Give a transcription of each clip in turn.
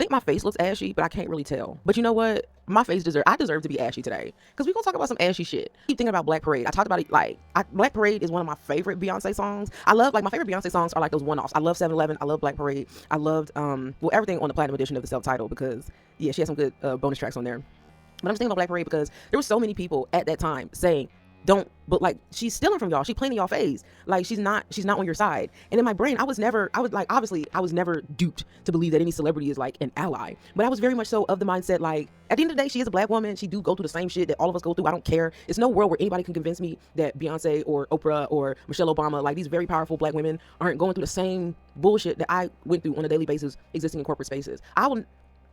think my face looks ashy, but I can't really tell. But you know what? I deserve to be ashy today. Because we're going to talk about some ashy shit. I keep thinking about Black Parade. I talked about it, Black Parade is one of my favorite Beyonce songs. I love, my favorite Beyonce songs are like those one-offs. I love 7-Eleven. I love Black Parade. I loved, everything on the Platinum Edition of the self-titled because, yeah, she had some good bonus tracks on there. But I'm just thinking about Black Parade because there were so many people at that time saying, she's stealing from y'all. She's playing in y'all phase. Like, she's not on your side. And in my brain, I was never duped to believe that any celebrity is like an ally. But I was very much so of the mindset, like, at the end of the day, she is a Black woman. She do go through the same shit that all of us go through. I don't care. It's no world where anybody can convince me that Beyonce or Oprah or Michelle Obama, like these very powerful Black women, aren't going through the same bullshit that I went through on a daily basis existing in corporate spaces.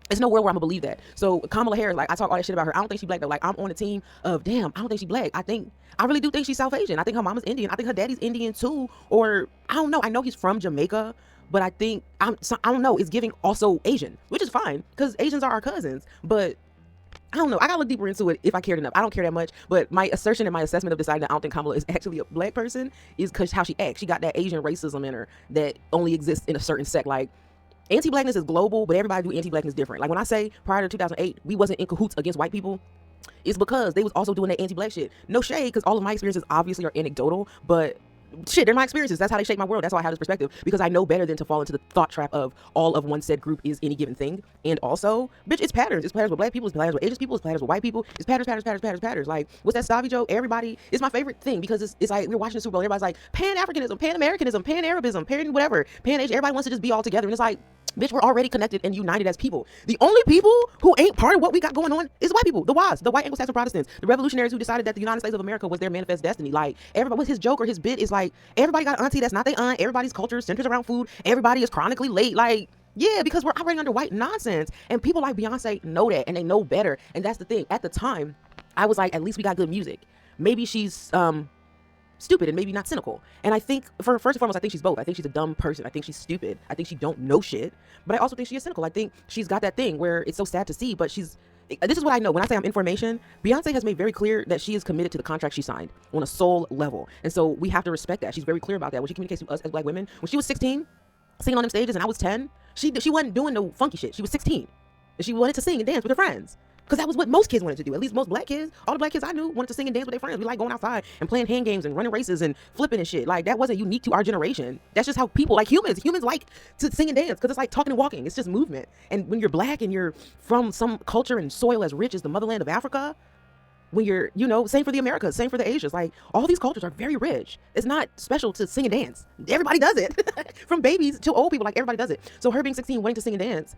It's no world where I'm gonna believe that. So Kamala Harris, like, I talk all that shit about her. I don't think she's Black though. Like, I'm on the team of, damn, I don't think she's Black. I really do think she's South Asian. I think her mama's Indian. I think her daddy's Indian too. Or I don't know. I know he's from Jamaica, but I think I don't know. It's giving also Asian, which is fine because Asians are our cousins. But I don't know. I gotta look deeper into it if I cared enough. I don't care that much. But my assertion and my assessment of deciding that I don't think Kamala is actually a Black person is because how she acts. She got that Asian racism in her that only exists in a certain sect. Like, anti-Blackness is global, but everybody do anti-Blackness different. Like, when I say prior to 2008, we wasn't in cahoots against white people, it's because they was also doing that anti-Black shit. No shade, because all of my experiences obviously are anecdotal, but shit, they're my experiences. That's how they shape my world. That's why I have this perspective, because I know better than to fall into the thought trap of all of one said group is any given thing. And also, bitch, it's patterns. It's patterns with Black people, it's patterns with Asian people, it's patterns with white people. It's patterns. Like, what's that Stavi joke? Everybody, it's my favorite thing because it's like we're watching the Super Bowl. Everybody's like, Pan-Africanism, Pan-Americanism, Pan-Arabism, Pan-whatever, Pan-Asian. Everybody wants to just be all together. And it's like, bitch, we're already connected and united as people. The only people who ain't part of what we got going on is white people, the WAS, the white Anglo-Saxon Protestants, the revolutionaries who decided that the United States of America was their manifest destiny. Like, everybody, with his joke or his bit is like, everybody got an auntie that's not their aunt. Everybody's culture centers around food. Everybody is chronically late. Like, yeah, because we're operating under white nonsense. And people like Beyonce know that, and they know better. And that's the thing. At the time, I was like, at least we got good music. Maybe she's stupid and maybe not cynical. And I think, first and foremost, I think she's both. I think she's a dumb person. I think she's stupid. I think she don't know shit. But I also think she is cynical. I think she's got that thing where it's so sad to see, but this is what I know. When I say I'm information, Beyonce has made very clear that she is committed to the contract she signed on a soul level. And so we have to respect that. She's very clear about that. When she communicates to us as Black women, when she was 16, singing on them stages, and I was 10, she wasn't doing no funky shit. She was 16. And she wanted to sing and dance with her friends. Because that was what most kids wanted to do. At least most Black kids, all the Black kids I knew wanted to sing and dance with their friends. We like going outside and playing hand games and running races and flipping and shit. Like, that wasn't unique to our generation. That's just how people, like humans like to sing and dance because it's like talking and walking. It's just movement. And when you're Black and you're from some culture and soil as rich as the motherland of Africa, when you're, same for the Americas, same for the Asians. Like, all these cultures are very rich. It's not special to sing and dance. Everybody does it. From babies to old people, like, everybody does it. So her being 16, wanting to sing and dance,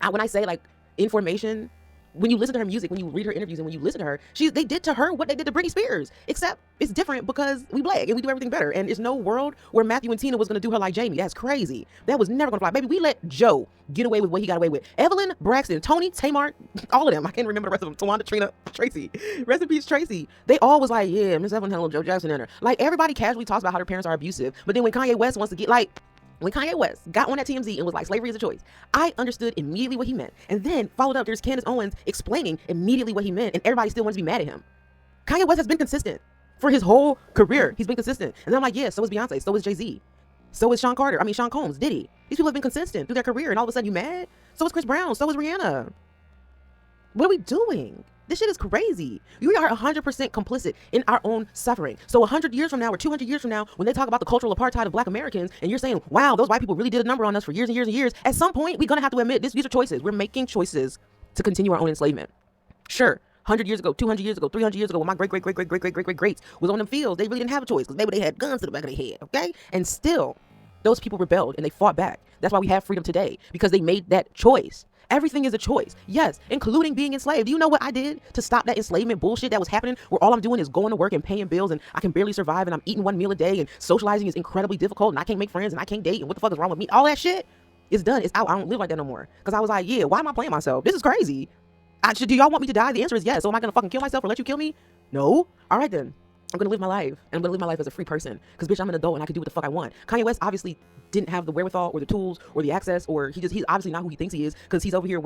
when I say, like, information, when you listen to her music, when you read her interviews, and when you listen to her, they did to her what they did to Britney Spears, except it's different because we Black and we do everything better. And there's no world where Matthew and Tina was going to do her like Jamie. That's crazy. That was never going to fly. Baby, we let Joe get away with what he got away with. Evelyn, Braxton, Tony, Tamar, all of them. I can't remember the rest of them. Tawanda, Trina, Tracy. Rest in peace, Tracy. They all was like, yeah, Miss Evelyn had a little Joe Jackson in her. Like, everybody casually talks about how their parents are abusive. But then when Kanye West wants to get, like, when Kanye West got on that TMZ and was like, slavery is a choice, I understood immediately what he meant. And then followed up, there's Candace Owens explaining immediately what he meant, and everybody still wants to be mad at him. Kanye West has been consistent for his whole career. He's been consistent. And then I'm like, yeah, so is Beyonce, so is Jay-Z, so is Sean Combs, Diddy. These people have been consistent through their career, and all of a sudden you mad? So is Chris Brown, so is Rihanna. What are we doing? This shit is crazy. We are 100% complicit in our own suffering. So 100 years from now or 200 years from now, when they talk about the cultural apartheid of Black Americans, and you're saying, wow, those white people really did a number on us for years and years and years, at some point, we're going to have to admit these are choices. We're making choices to continue our own enslavement. Sure, 100 years ago, 200 years ago, 300 years ago, when my great-great-great-great-great-great-great-greats was on them fields, they really didn't have a choice because maybe they had guns to the back of their head, okay? And still, those people rebelled and they fought back. That's why we have freedom today, because they made that choice. Everything is a choice. Yes, including being enslaved. Do you know what I did to stop that enslavement bullshit that was happening where all I'm doing is going to work and paying bills and I can barely survive and I'm eating one meal a day and socializing is incredibly difficult and I can't make friends and I can't date and what the fuck is wrong with me? All that shit is done. It's out. I don't live like that no more. Because I was like, yeah, why am I playing myself? This is crazy. Do y'all want me to die? The answer is yes. So am I going to fucking kill myself or let you kill me? No. All right then. I'm going to live my life. And I'm going to live my life as a free person. Because, bitch, I'm an adult and I can do what the fuck I want. Kanye West obviously didn't have the wherewithal or the tools or the access, or he's obviously not who he thinks he is, because he's over here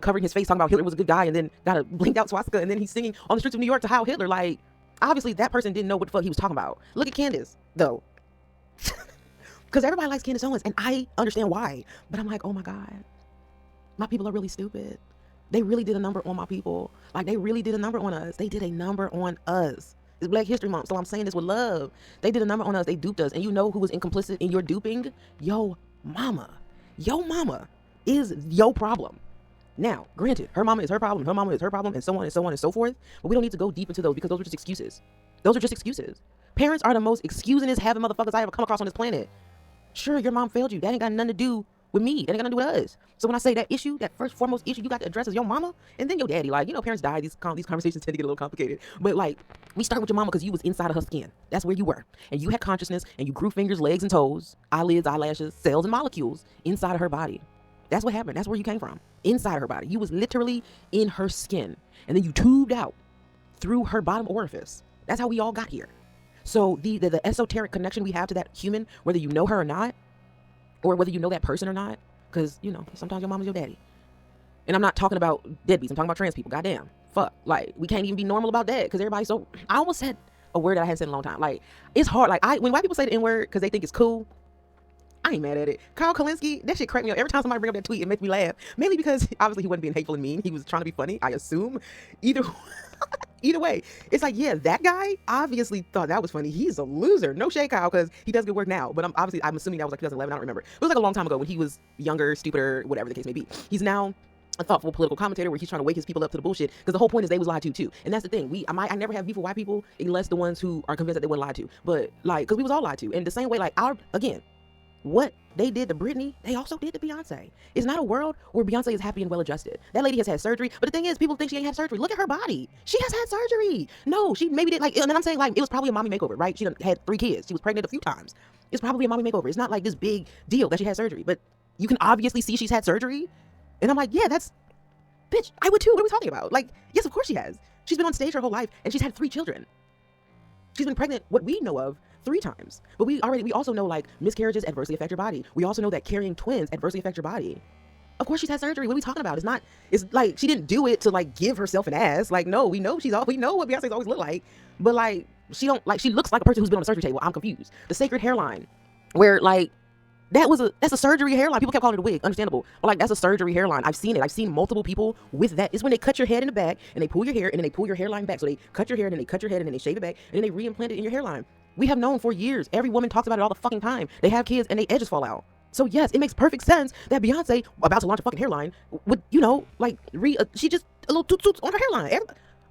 covering his face talking about Hitler was a good guy and then got a blinked out swastika and then he's singing on the streets of New York to Heil Hitler. Like, obviously that person didn't know what the fuck he was talking about. Look at Candace, though. Because everybody likes Candace Owens and I understand why. But I'm like, oh my God. My people are really stupid. They really did a number on my people. Like, they really did a number on us. They did a number on us. It's Black History Month, so I'm saying this with love. They did a number on us. They duped us. And you know who was complicit in your duping? Yo mama. Yo mama is your problem. Now, granted, her mama is her problem, her mama is her problem, and so on and so on and so forth. But we don't need to go deep into those because those are just excuses. Those are just excuses. Parents are the most excusingest having motherfuckers I ever come across on this planet. Sure, your mom failed you. That ain't got nothing to do with me. That ain't got nothing to do with us. So when I say that issue, that first foremost issue you got to address is your mama and then your daddy. Like, you know, parents die. These conversations tend to get a little complicated. But like, we start with your mama because you was inside of her skin. That's where you were. And you had consciousness and you grew fingers, legs, and toes, eyelids, eyelashes, cells, and molecules inside of her body. That's what happened. That's where you came from. Inside of her body. You was literally in her skin. And then you tubed out through her bottom orifice. That's how we all got here. So the esoteric connection we have to that human, whether you know her or not, or whether you know that person or not, because, you know, sometimes your mama's your daddy. And I'm not talking about deadbeats. I'm talking about trans people. Goddamn. Fuck. Like, we can't even be normal about that because everybody's so... I almost said a word that I hadn't said in a long time. Like, it's hard. Like, when white people say the N-word because they think it's cool, I ain't mad at it. Carl Kalinske, that shit cracked me up. Every time somebody bring up that tweet, it makes me laugh. Mainly because, obviously, he wasn't being hateful and mean. He was trying to be funny, I assume. Either way, it's like, yeah, that guy obviously thought that was funny. He's a loser. No shade, Kyle, because he does good work now. But I'm assuming that was like 2011. I don't remember. It was like a long time ago when he was younger, stupider, whatever the case may be. He's now a thoughtful political commentator where he's trying to wake his people up to the bullshit, because the whole point is they was lied to too. And that's the thing. I never have beef with white people unless the ones who are convinced that they weren't lied to. But like, because we was all lied to. And the same way, like, what they did to Britney, they also did to Beyonce. It's not a world where Beyonce is happy and well adjusted. That lady has had surgery, but the thing is, people think she ain't had surgery. Look at her body. She has had surgery. No, she maybe did, like, and I'm saying, like, it was probably a mommy makeover, right? She done had 3 kids. She was pregnant a few times. It's probably a mommy makeover. It's not like this big deal that she had surgery, but you can obviously see she's had surgery. And I'm like, yeah, that's, bitch, I would too. What are we talking about? Like, yes, of course she has. She's been on stage her whole life, and she's had 3 children. She's been pregnant, what we know of, 3 times. But we also know, like, miscarriages adversely affect your body. We also know that carrying twins adversely affect your body. Of course she's had surgery. What are we talking about? It's like, she didn't do it to, like, give herself an ass. Like, no, we know what Beyonce's always looked like. But, like, she looks like a person who's been on a surgery table. I'm confused. The sacred hairline, where, like, that's a surgery hairline. People kept calling it a wig. Understandable. But, like, that's a surgery hairline. I've seen it. I've seen multiple people with that. It's when they cut your head in the back and they pull your hair and then they pull your hairline back. So they cut your hair and then they cut your head and then they shave it back and then they reimplant it in your hairline. We have known for years. Every woman talks about it all the fucking time. They have kids and their edges fall out. So yes, it makes perfect sense that Beyonce, about to launch a fucking hairline, would, you know, like, she just a little toot on her hairline.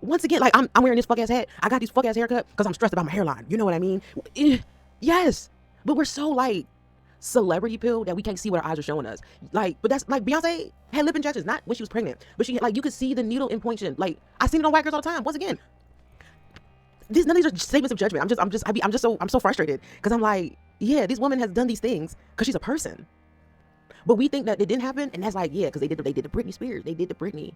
Once again, like, I'm wearing this fuck ass hat. I got these fuck ass haircut because I'm stressed about my hairline. You know what I mean? Yes. But we're so, like, celebrity pill that we can't see what our eyes are showing us. Like, but that's like, Beyonce had lip injections, not when she was pregnant, but she had, like, you could see the needle in point. Like, I seen it on white girls all the time. Once again, none of these are statements of judgment. I'm so frustrated because I'm like, yeah, this woman has done these things because she's a person. But we think that it didn't happen, and that's like, yeah, because they did to Britney Spears. They did to Britney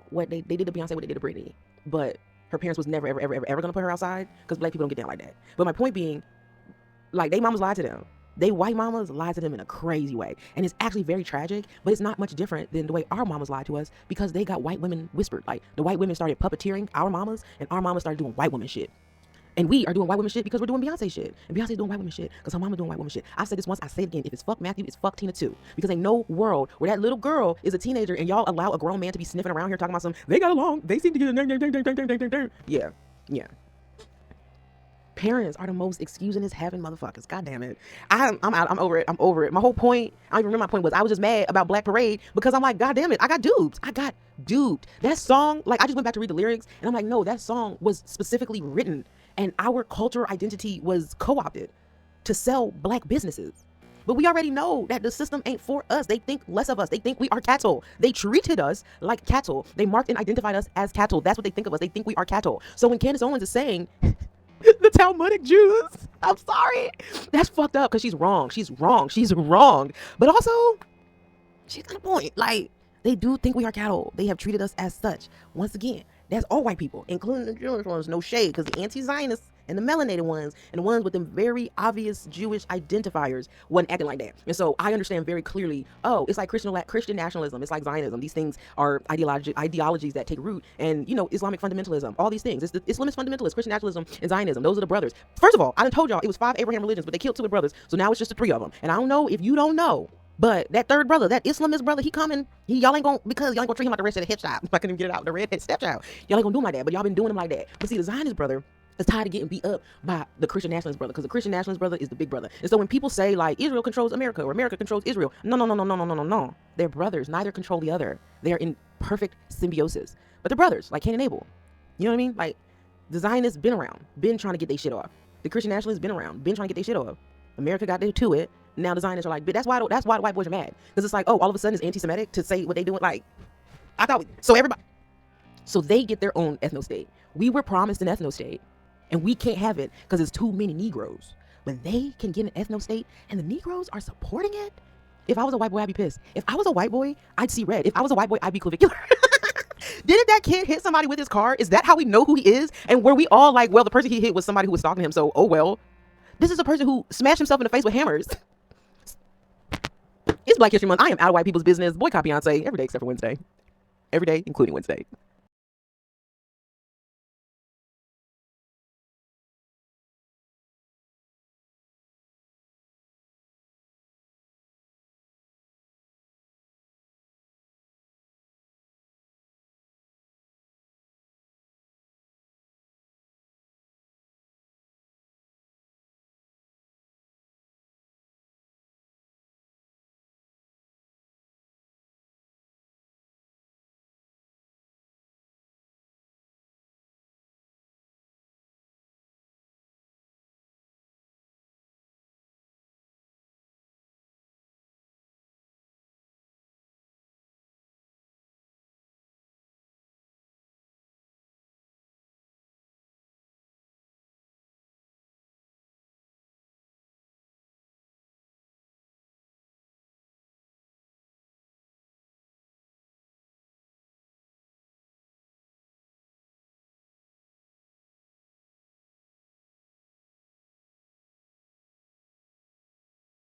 what they did to Beyonce, what they did to Britney. But her parents was never, ever gonna put her outside because black people don't get down like that. But my point being, like, they mamas lied to them. They white mamas lied to them in a crazy way. And it's actually very tragic, but it's not much different than the way our mamas lied to us, because they got white women whispered. Like, the white women started puppeteering our mamas, and our mamas started doing white women shit. And we are doing white women shit because we're doing Beyonce shit. And Beyonce's doing white women shit because her mama doing white women shit. I said this once, I say it again. If it's fuck Matthew, it's fuck Tina too. Because ain't no world where that little girl is a teenager and y'all allow a grown man to be sniffing around here talking about they got along, they seem to get a yeah. Parents are the most excusing as heaven motherfuckers. God damn it. I'm out. I'm over it. My whole point, I don't even remember my point was, I was just mad about Black Parade because I'm like, God damn it, I got duped. That song, like, I just went back to read the lyrics and I'm like, no, that song was specifically written and our cultural identity was co-opted to sell black businesses. But we already know that the system ain't for us. They think less of us. They think we are cattle. They treated us like cattle. They marked and identified us as cattle. That's what they think of us. They think we are cattle. So when Candace Owens is saying the Talmudic Jews, I'm sorry, that's fucked up because she's wrong. But also, she's got a point. Like, they do think we are cattle. They have treated us as such. Once again, that's all white people, including the Jewish ones. No shade, because the anti-Zionists and the melanated ones and the ones with them very obvious Jewish identifiers wasn't acting like that. And so I understand very clearly, oh, it's like Christian nationalism. It's like Zionism. These things are ideologies that take root. And, you know, Islamic fundamentalism, all these things. It's the Islamist fundamentalists, Christian nationalism, and Zionism. Those are the brothers. First of all, I done told y'all it was 5 Abraham religions, but they killed 2 of the brothers. So now it's just the 3 of them. And I don't know if you don't know But that third brother, that Islamist brother, he coming. Y'all ain't gonna, because y'all ain't gonna treat him like the rest of the head shop. I couldn't even get it out. The redhead stepchild. Y'all ain't gonna do him like that. But y'all been doing him like that. But see, the Zionist brother is tired of getting beat up by the Christian nationalist brother, because the Christian nationalist brother is the big brother. And so when people say like Israel controls America or America controls Israel, no. They're brothers. Neither control the other. They're in perfect symbiosis. But they're brothers, like Cain and Abel. You know what I mean? Like the Zionists been around, been trying to get their shit off. The Christian nationalists been around, been trying to get their shit off. America got there to it. Now the Zionists are like, but that's why the white boys are mad, because it's like, oh, all of a sudden it's anti-Semitic to say what they doing. Like, I thought so they get their own ethno state. We were promised an ethno state, and we can't have it because there's too many Negroes. When they can get an ethno state and the Negroes are supporting it, if I was a white boy, I'd be pissed. If I was a white boy, I'd see red. If I was a white boy, I'd be clavicular. Didn't that kid hit somebody with his car? Is that how we know who he is? And were we all like, well, the person he hit was somebody who was stalking him, so oh well. This is a person who smashed himself in the face with hammers. It's Black History Month. I am out of white people's business. Boycott Beyonce every day except for Wednesday. Every day, including Wednesday.